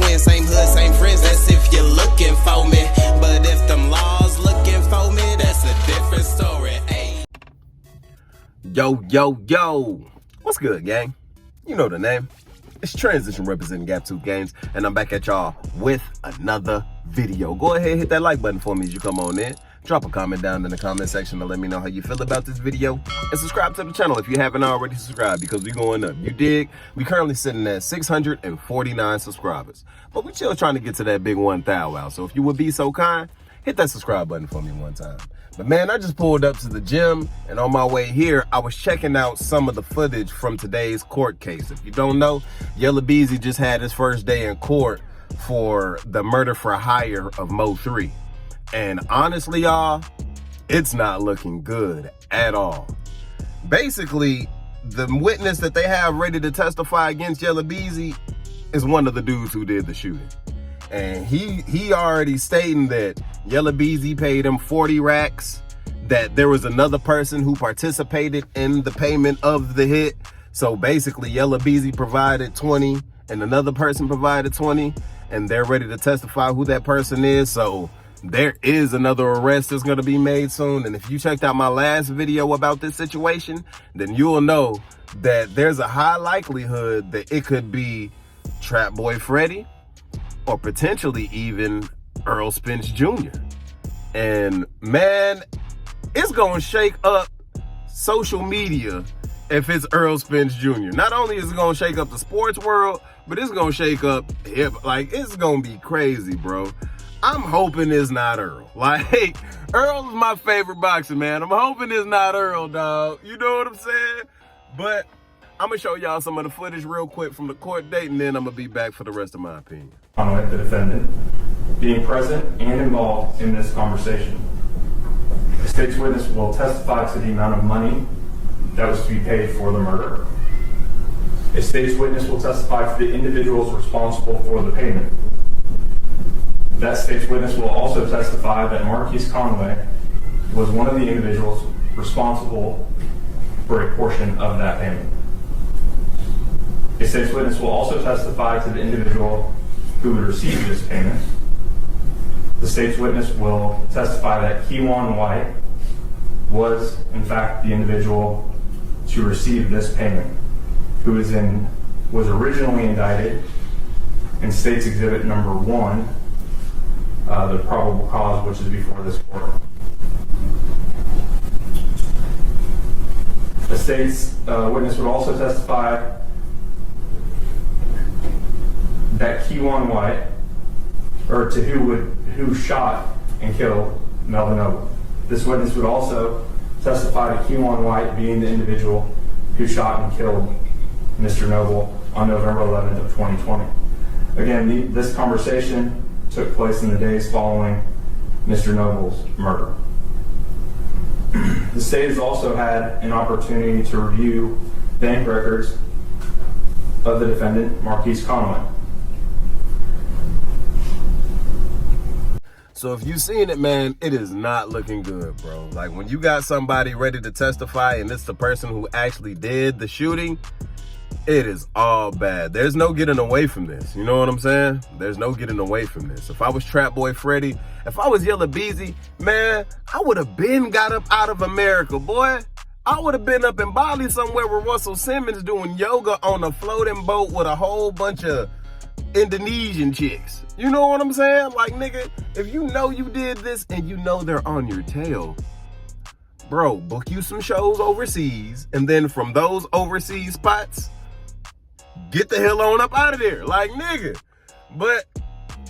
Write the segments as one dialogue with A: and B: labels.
A: twin, same hood, same friends. That's if you're looking for me. But if them laws looking for me, that's a different story. Ay.
B: Yo. What's good, gang? You know the name. It's Transition representing Gap Tooth Games, and I'm back at y'all with another video. Go ahead, hit that like button for me as you come on in. Drop a comment down in the comment section to let me know how you feel about this video. And subscribe to the channel if you haven't already subscribed, because we going up. You dig? We currently sitting at 649 subscribers. But we still trying to get to that big 1,000 out. So if you would be so kind, hit that subscribe button for me one time. But man, I just pulled up to the gym, and on my way here, I was checking out some of the footage from today's court case. If you don't know, Yella Beezy just had his first day in court for the murder for hire of MO3. And honestly, y'all, it's not looking good at all. Basically, the witness that they have ready to testify against Yella Beezy is one of the dudes who did the shooting. And he already stating that Yella Beezy paid him 40 racks, that there was another person who participated in the payment of the hit. So basically, Yella Beezy provided 20 and another person provided 20, and they're ready to testify who that person is. So there is another arrest that's going to be made soon. And if you checked out my last video about this situation, then you'll know that there's a high likelihood that it could be Trap Boy Freddy, or potentially even Errol Spence Jr. And man, it's gonna shake up social media if it's Errol Spence Jr. Not only is it gonna shake up the sports world, but it's gonna shake up hip. Like, it's gonna be crazy, bro. I'm hoping it's not Errol. Like, Errol is my favorite boxer, man. I'm hoping it's not Errol, dog. You know what I'm saying? But I'm gonna show y'all some of the footage real quick from the court date, and then I'm gonna be back for the rest of my opinion.
C: The defendant being present and involved in this conversation. The state's witness will testify to the amount of money that was to be paid for the murder. A state's witness will testify to the individuals responsible for the payment. That state's witness will also testify that Marquise Conway was one of the individuals responsible for a portion of that payment. A state's witness will also testify to the individual who would receive this payment. The state's witness will testify that Kewan White was, in fact, the individual to receive this payment, who was originally indicted in State's Exhibit number 1, the probable cause, which is before this court. The state's witness would also testify that Kewan White, or to who shot and killed Melvin Noble. This witness would also testify to Kewan White being the individual who shot and killed Mr. Noble on November 11th of 2020. Again, this conversation took place in the days following Mr. Noble's murder. The state has also had an opportunity to review bank records of the defendant, Marquise Conway.
B: So if you've seen it, man, it is not looking good, bro. Like, when you got somebody ready to testify and it's the person who actually did the shooting, it is all bad. There's no getting away from this. You know what I'm saying? There's no getting away from this. If I was Trap Boy Freddy, if I was Yella Beezy, man, I would have been got up out of America, boy. I would have been up in Bali somewhere with Russell Simmons doing yoga on a floating boat with a whole bunch of Indonesian chicks. You know what I'm saying? Like, nigga, if you know you did this and you know they're on your tail, bro, book you some shows overseas, and then from those overseas spots, get the hell on up out of there. Like, nigga. But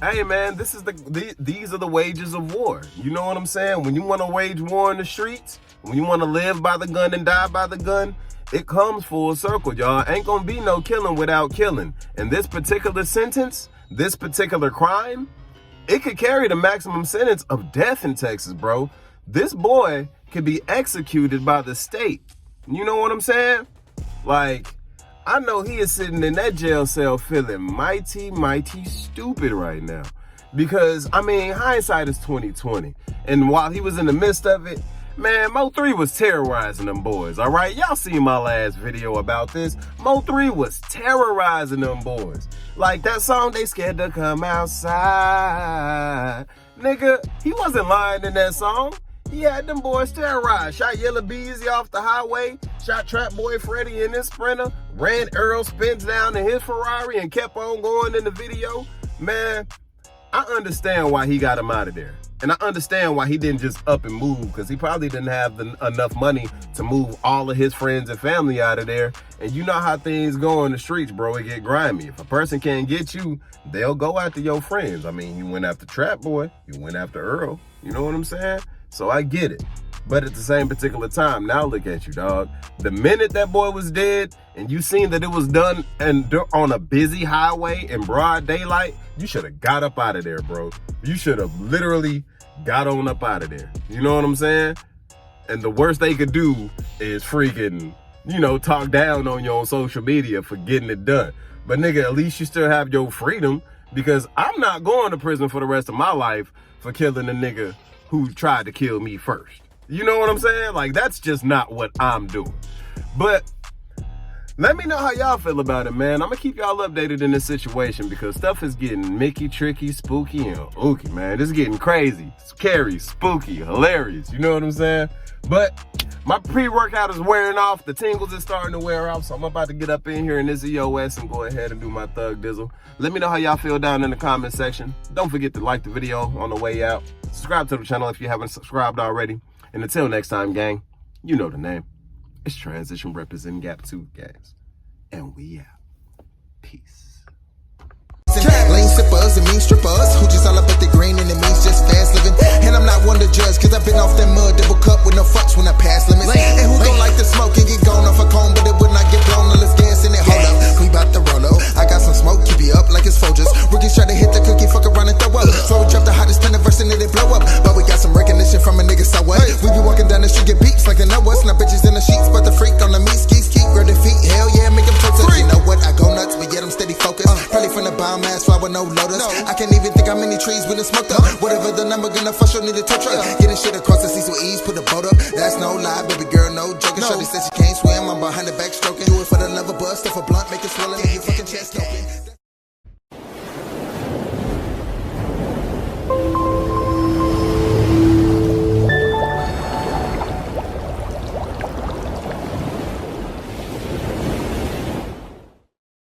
B: hey, man, these are the wages of war. You know what I'm saying? When you want to wage war in the streets, when you want to live by the gun and die by the gun, it comes full circle, y'all. Ain't gonna be no killing without killing. And this particular sentence, this particular crime, it could carry the maximum sentence of death in Texas, bro. This boy could be executed by the state. You know what I'm saying? Like, I know he is sitting in that jail cell feeling mighty stupid right now. Because, I mean, hindsight is 20/20. And while he was in the midst of it, Man, MO3 was terrorizing them boys, all right? Y'all seen my last video about this. MO3 was terrorizing them boys. Like that song, They Scared to Come Outside. Nigga, he wasn't lying in that song. He had them boys terrorized. Shot Yella Beezy off the highway. Shot Trap Boy Freddy in his Sprinter. Ran Errol Spence down in his Ferrari and kept on going in the video. Man, I understand why he got him out of there. And I understand why he didn't just up and move, because he probably didn't have enough money to move all of his friends and family out of there. And you know how things go in the streets, bro. It get grimy. If a person can't get you, they'll go after your friends. I mean, he went after Trap Boy. He went after Earl. You know what I'm saying? So I get it. But at the same particular time, now look at you, dog. The minute that boy was dead and you seen that it was done and on a busy highway in broad daylight, you should have got up out of there, bro. You should have literally got on up out of there. You know what I'm saying? And the worst they could do is freaking, talk down on you on social media for getting it done. But nigga, at least you still have your freedom, because I'm not going to prison for the rest of my life for killing a nigga who tried to kill me first. You know what I'm saying? Like, that's just not what I'm doing. But let me know how y'all feel about it, man. I'm gonna keep y'all updated in this situation, because stuff is getting Mickey, tricky, spooky, and ooky, man. This is getting crazy, scary, spooky, hilarious. You know what I'm saying? But my pre-workout is wearing off. The tingles is starting to wear off, so I'm about to get up in here in this EOS and go ahead and do my thug dizzle. Let me know how y'all feel down in the comment section. Don't forget to like the video on the way out. Subscribe to the channel if you haven't subscribed already. And until next time, gang, you know the name. It's Transition representing Gap 2 Gangs. And we out. Peace.
D: Lane sippers and mean strippers who just all about the green and it means just fast living. And I'm not one to judge, cause I've been off that mud double cup with no fucks when I pass limits. And who don't like the smoke and get gone off a cone, but it would not get blown unless gas in it. Hold up, we bout to roll up. I got some smoke, keep you up like it's Folgers. Rookies try to hit the cookie, fuck around and throw up. So we drop the hottest pen verse and it blow up. But we got some recognition from a nigga, so what? We be walking down the street, get beats like they know us. Now bitches in the sheets, but the freak on the meat, ski, grab their feet. Hell yeah, make them toe touch. You know what? I go nuts, but yet I'm steady focused. Probably from the bomb ass fly with no lotus. I can't even think how many trees we done smoked up. Whatever the number, gonna fuss, you'll need a tow truck. Getting shit across the seas with ease, put a boat up. That's no lie, baby girl, no joking. Shorty said she can't swim, I'm behind the back.